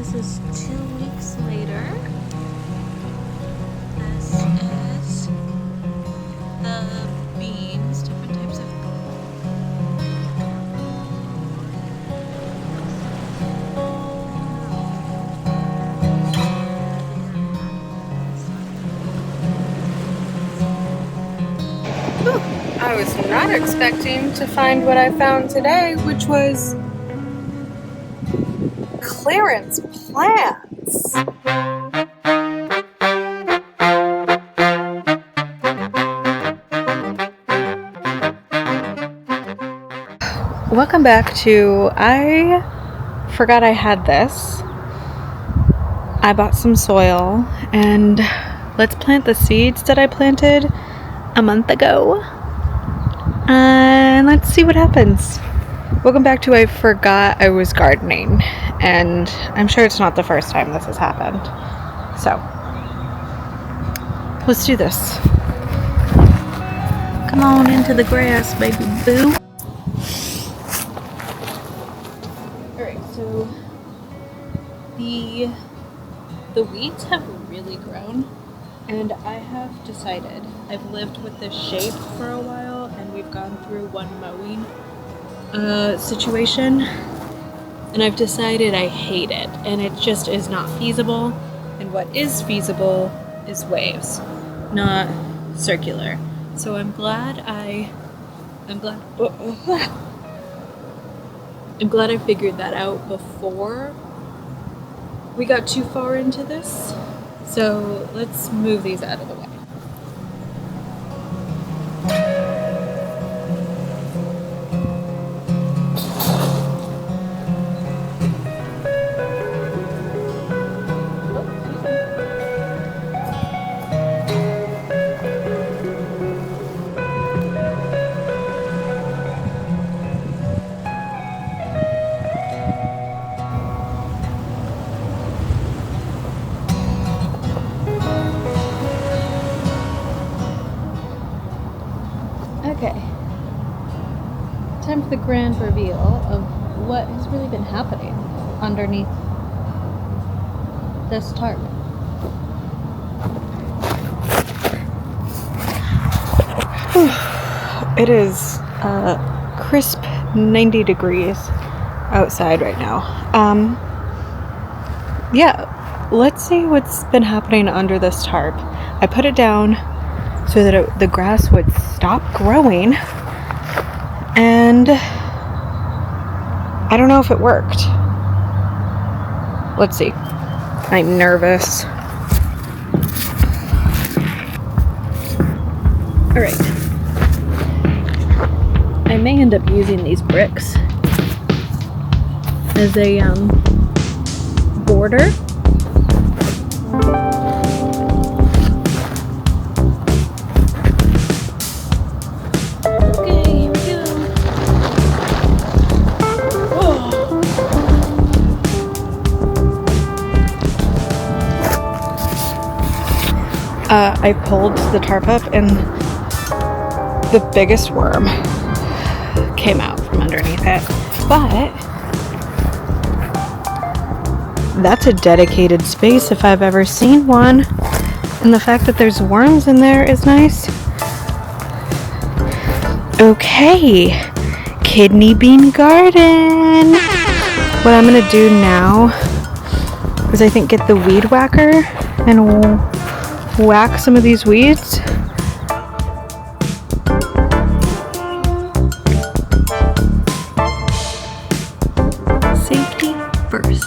This is 2 weeks later. This is the beans, different types of I was not expecting to find what I found today, which was clearance plants. Welcome back to, I forgot I had this. I bought some soil and let's plant the seeds that I planted a month ago. And let's see what happens. Welcome back to I forgot I was gardening, and I'm sure it's not the first time this has happened. So, let's do this. Come on into the grass, baby boo. Alright, so the weeds have really grown, and I have decided, I've lived with this shape for a while, and we've gone through one mowing situation, and I've decided I hate it, and it just is not feasible. And what is feasible is waves, not circular. So I'm glad I figured that out before we got too far into this. So let's move these out of the way. Okay, time for the grand reveal of what has really been happening underneath this tarp. It is crisp 90 degrees outside right now. Yeah, let's see what's been happening under this tarp. I put it down so that the grass would stop growing, and I don't know if it worked. Let's see. I'm nervous. Alright. I may end up using these bricks as a border. I pulled the tarp up and the biggest worm came out from underneath it. But that's a dedicated space if I've ever seen one. And the fact that there's worms in there is nice. Okay, kidney bean garden. What I'm gonna do now is I think get the weed whacker and whack some of these weeds. Safety first.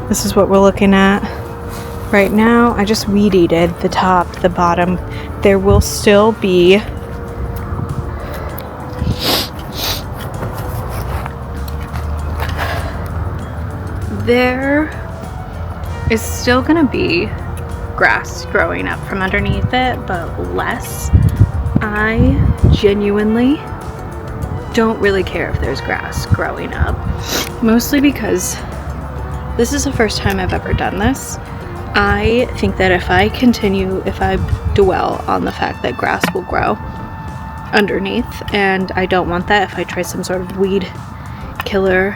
This is what we're looking at right now. I just weed-eated the top, the bottom. There will still be gonna be grass growing up from underneath it, but less. I genuinely don't really care if there's grass growing up. Mostly because this is the first time I've ever done this. I think that if I dwell on the fact that grass will grow underneath, and I don't want that, if I try some sort of weed killer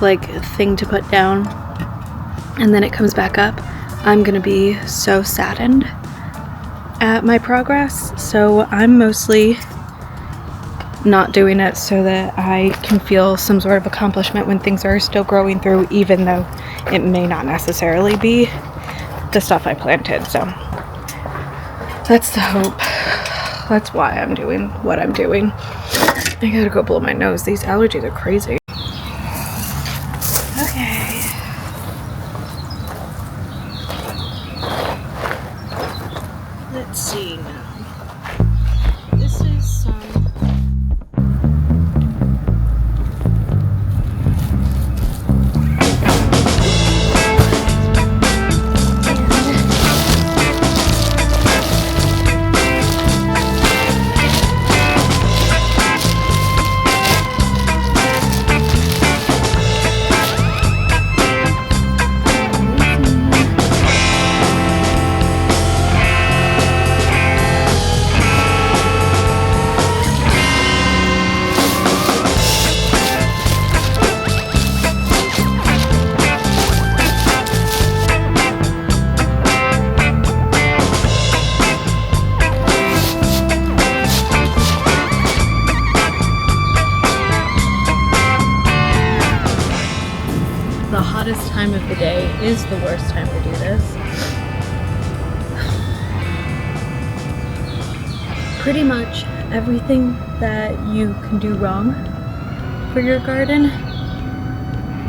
like thing to put down and then it comes back up, I'm gonna be so saddened at my progress. So I'm mostly not doing it so that I can feel some sort of accomplishment when things are still growing through, even though it may not necessarily be the stuff I planted. So that's the hope. That's why I'm doing what I'm doing. I gotta go blow my nose. These allergies are crazy. Okay. Let's see now. This is some the hottest time of the day is the worst time to do this. Pretty much everything that you can do wrong for your garden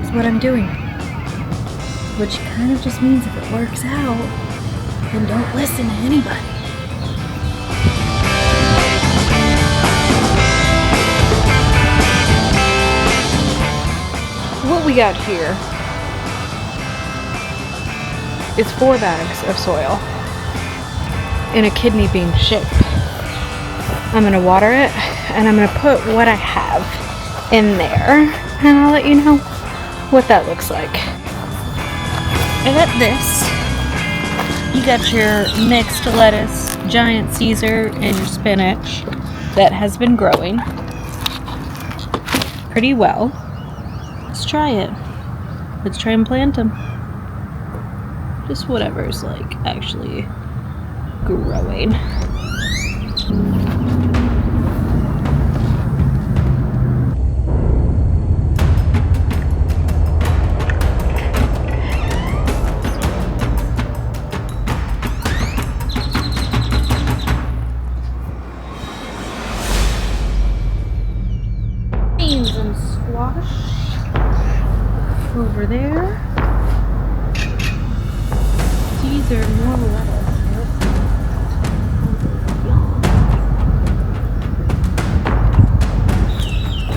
is what I'm doing. Which kind of just means if it works out, then don't listen to anybody. What we got here is 4 bags of soil in a kidney bean shape. I'm gonna water it and I'm gonna put what I have in there and I'll let you know what that looks like. I got this. You got your mixed lettuce, giant Caesar, and your spinach that has been growing pretty well. Let's try it. Let's try and plant them. Just whatever's like actually growing. Beans and squash over there. These are more lettuce.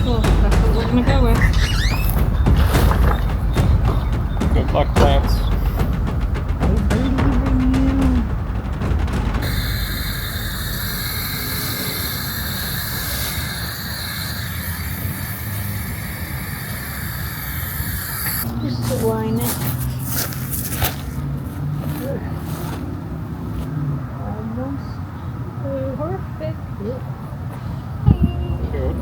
Cool, that's what we're gonna go with. Good luck, plants. Just line it. Almost perfect. Good.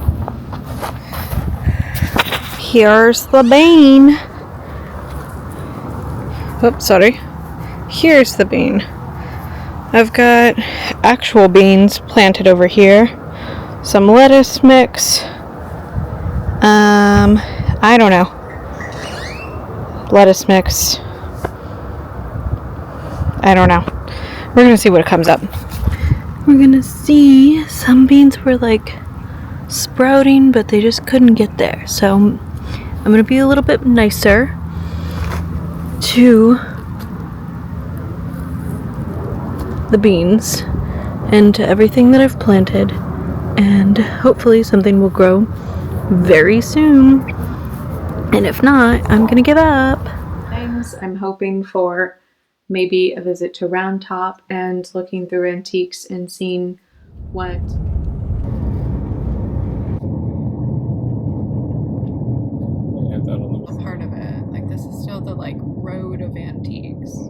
Here's the bean. Oops, sorry. Here's the bean. I've got actual beans planted over here. Some lettuce mix. I don't know. Lettuce mix. I don't know. We're gonna see what comes up. We're gonna see some beans were like sprouting, but they just couldn't get there. So I'm gonna be a little bit nicer to the beans and to everything that I've planted, and hopefully something will grow very soon. And if not, I'm gonna give up. I'm hoping for maybe a visit to Round Top and looking through antiques and seeing what of antiques.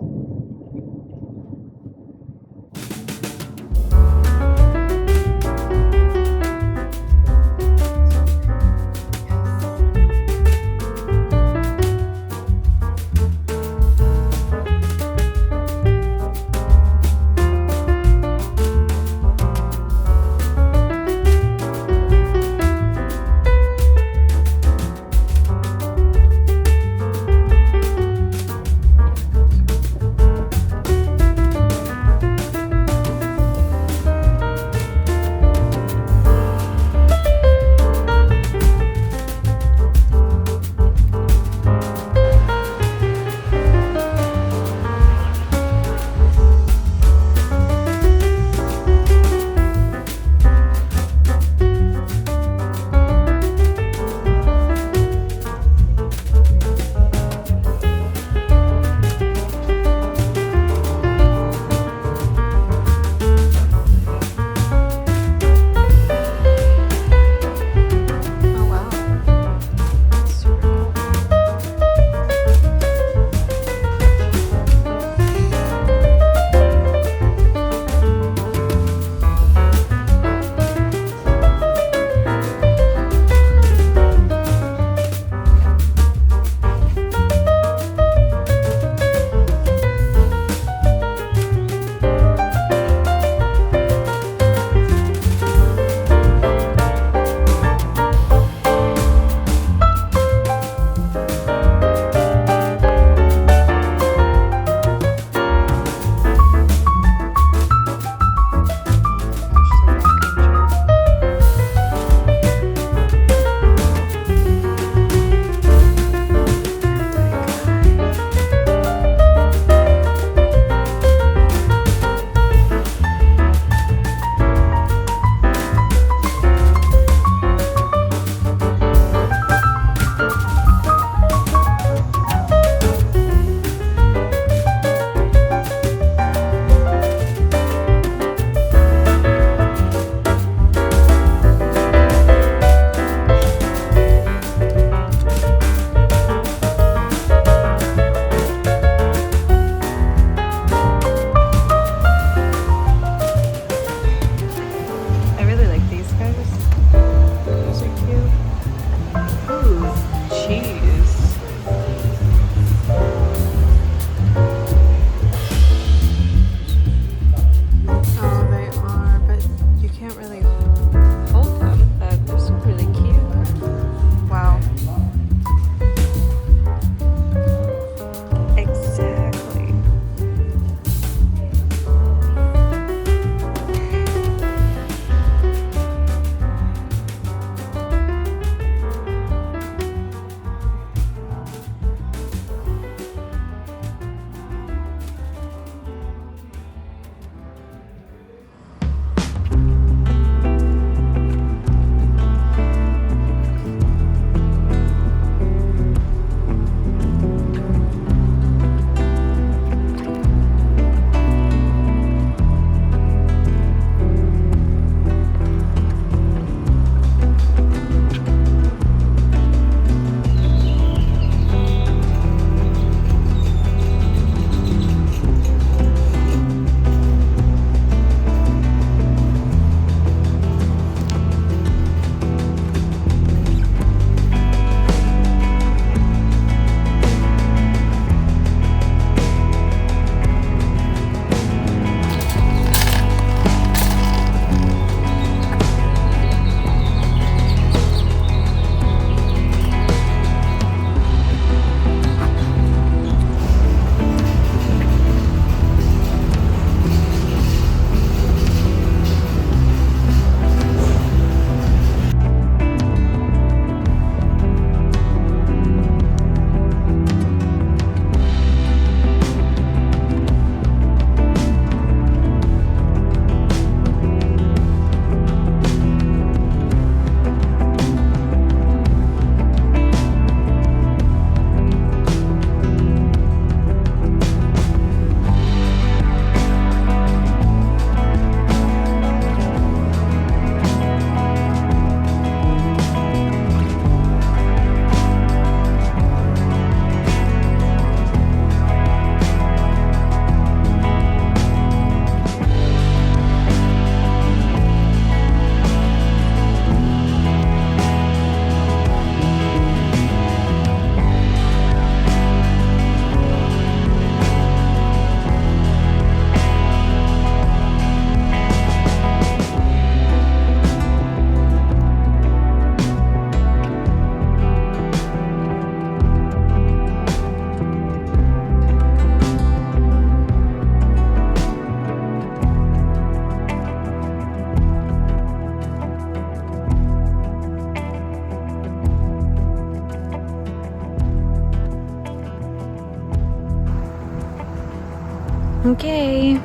Okay.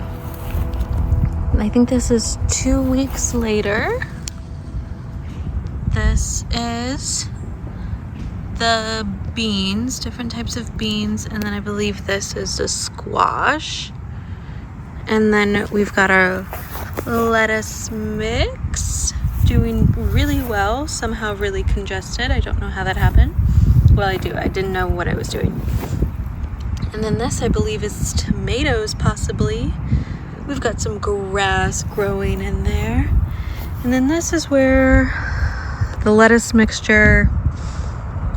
I think this is 2 weeks later. This is the beans, different types of beans, and then I believe this is a squash. And then we've got our lettuce mix doing really well, somehow really congested. I don't know how that happened. Well, I do. I didn't know what I was doing. And then this, I believe, is tomatoes, possibly. We've got some grass growing in there. And then this is where the lettuce mixture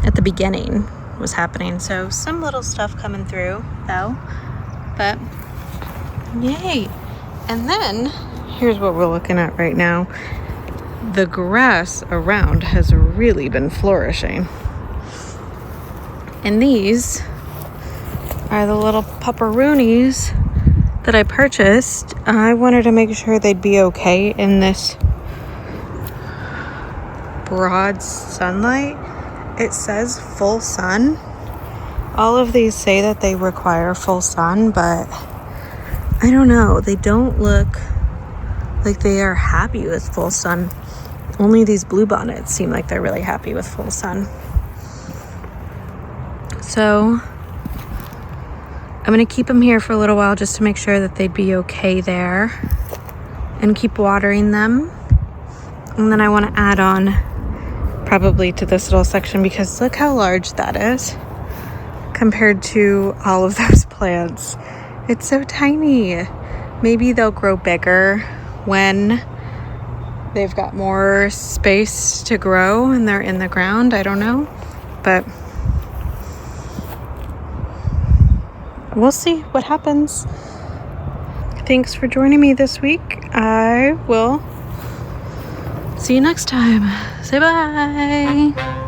at the beginning was happening. So some little stuff coming through, though. But, yay. And then, here's what we're looking at right now. The grass around has really been flourishing. And these are the little pepperoonies that I purchased. I wanted to make sure they'd be okay in this broad sunlight. It says full sun. All of these say that they require full sun, but I don't know. They don't look like they are happy with full sun. Only these bluebonnets seem like they're really happy with full sun. So I'm going to keep them here for a little while just to make sure that they'd be okay there, and keep watering them. And then I want to add on probably to this little section, because look how large that is compared to all of those plants. It's so tiny. Maybe they'll grow bigger when they've got more space to grow and they're in the ground. I don't know, but we'll see what happens. Thanks for joining me this week. I will see you next time. Say bye.